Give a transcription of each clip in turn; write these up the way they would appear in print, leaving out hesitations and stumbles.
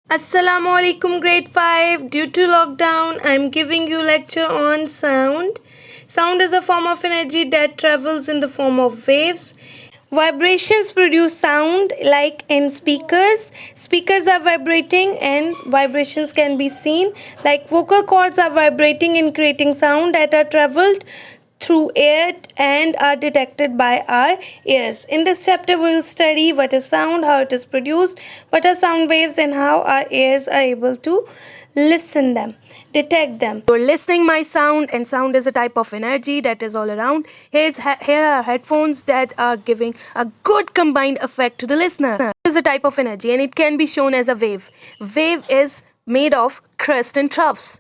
Assalamu alaikum grade 5. Due to lockdown, I'm giving you lecture on sound. Sound is a form of energy that travels in the form of waves. Vibrations produce sound like in speakers. Speakers are vibrating and vibrations can be seen. Like vocal cords are vibrating and creating sound that are traveled through air and are detected by our ears. In this chapter, we will study what is sound, how it is produced, what are sound waves, and how our ears are able to listen them, detect them. You're listening my sound, and sound is a type of energy that is all around. Here are headphones that are giving a good combined effect to the listener. It is a type of energy, and it can be shown as a wave. Wave is made of crest and troughs.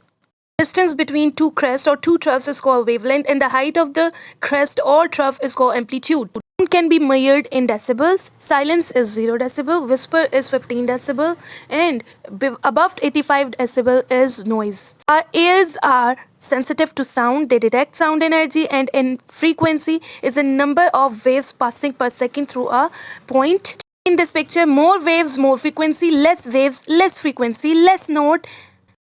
Distance between two crests or two troughs is called wavelength, and the height of the crest or trough is called amplitude. Sound can be measured in decibels. Silence is 0 decibel, whisper is 15 decibel, and above 85 decibel is noise. Our ears are sensitive to sound. They detect sound energy, and in frequency is the number of waves passing per second through a point. In this picture, more waves, more frequency, less waves, less frequency, less note.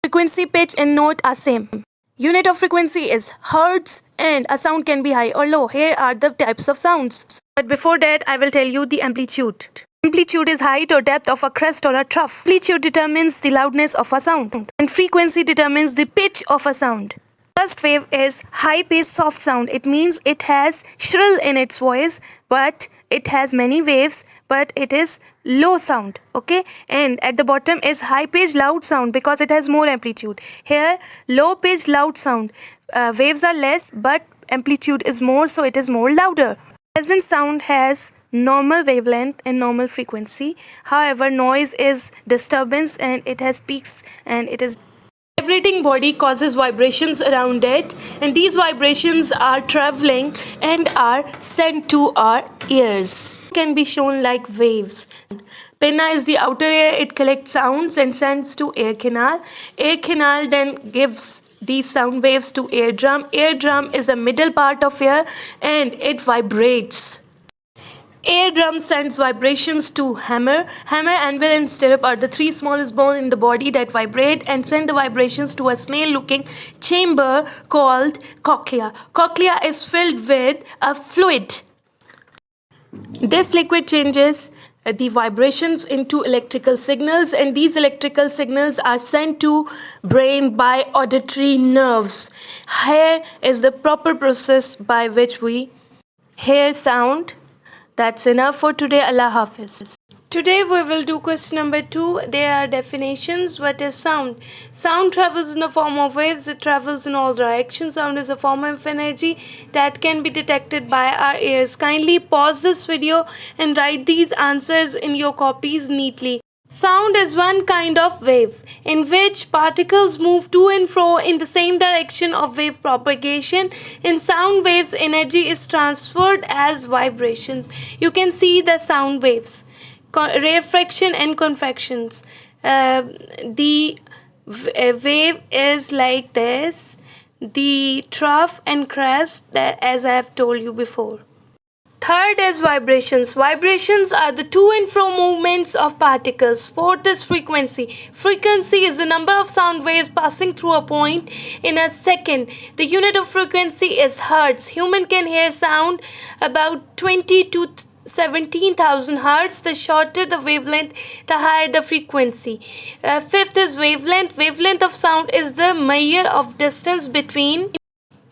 Frequency, pitch, and note are same. Unit of frequency is hertz, and a sound can be high or low. Here are the types of sounds. But before that, I will tell you the amplitude. Amplitude is height or depth of a crest or a trough. Amplitude determines the loudness of a sound, and frequency determines the pitch of a sound. First wave is high-pitched soft sound. It means it has shrill in its voice, but it has many waves, but it is low sound. Okay, and at the bottom is high-pitched loud sound because it has more amplitude. Here, low-pitched loud sound. Waves are less, but amplitude is more, so it is more louder. Present sound has normal wavelength and normal frequency. However, noise is disturbance, and it has peaks, and it is vibrating body causes vibrations around it, and these vibrations are traveling and are sent to our ears. Can be shown like waves. Pinna is the outer ear. It collects sounds and sends to ear canal. Ear canal then gives these sound waves to eardrum. Eardrum is the middle part of ear, and it vibrates. Eardrum sends vibrations to hammer. Hammer, anvil, and stirrup are the three smallest bones in the body that vibrate and send the vibrations to a snail-looking chamber called cochlea. Cochlea is filled with a fluid. This liquid changes the vibrations into electrical signals, and these electrical signals are sent to brain by auditory nerves. Here is the proper process by which we hear sound. That's enough for today. Allah Hafiz. Today we will do question number 2. There are definitions. What is sound? Sound travels in the form of waves. It travels in all directions. Sound is a form of energy that can be detected by our ears. Kindly pause this video and write these answers in your copies neatly. Sound is one kind of wave in which particles move to and fro in the same direction of wave propagation. In sound waves, energy is transferred as vibrations. You can see the sound waves, rarefaction and contractions. The wave is like this, the trough and crest, that as I have told you before. Third is vibrations. Vibrations are the to and fro movements of particles. Fourth is frequency. Frequency is the number of sound waves passing through a point in a second. The unit of frequency is hertz. Human can hear sound about 20 to 17,000 hertz. The shorter the wavelength, the higher the frequency. Fifth is wavelength. Wavelength of sound is the measure of distance between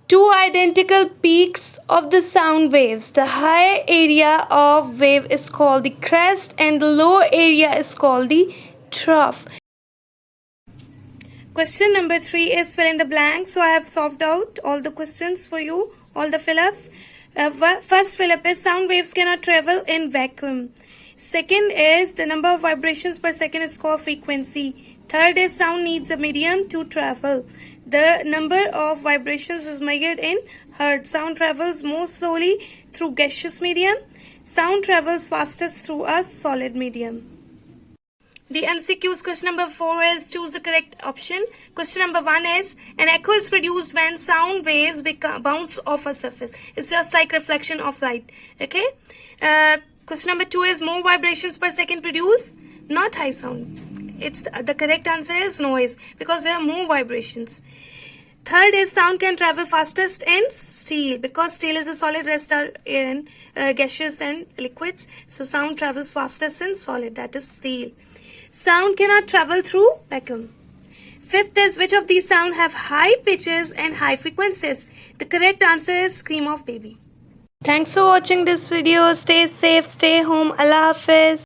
two identical peaks of the sound waves. The higher area of wave is called the crest, and the lower area is called the trough. Question number 3 is fill in the blank. So I have solved out all the questions for you, all the fill-ups. First fill-up is sound waves cannot travel in vacuum. Second is the number of vibrations per second is called frequency. Third is sound needs a medium to travel. The number of vibrations is measured in hertz. Sound travels more slowly through gaseous medium. Sound travels fastest through a solid medium. The MCQs question number 4 is choose the correct option. Question number 1 is an echo is produced when sound waves bounce off a surface. It's just like reflection of light. Okay. Question number 2 is more vibrations per second produce, not high sound. It's the correct answer is noise because there are more vibrations. Third is sound can travel fastest in steel because steel is a solid, rest are in gaseous and liquids. So sound travels fastest in solid, that is steel. Sound cannot travel through vacuum. Fifth is which of these sound have high pitches and high frequencies? The correct answer is scream of baby. Thanks for watching this video. Stay safe, stay home. Allah Hafiz.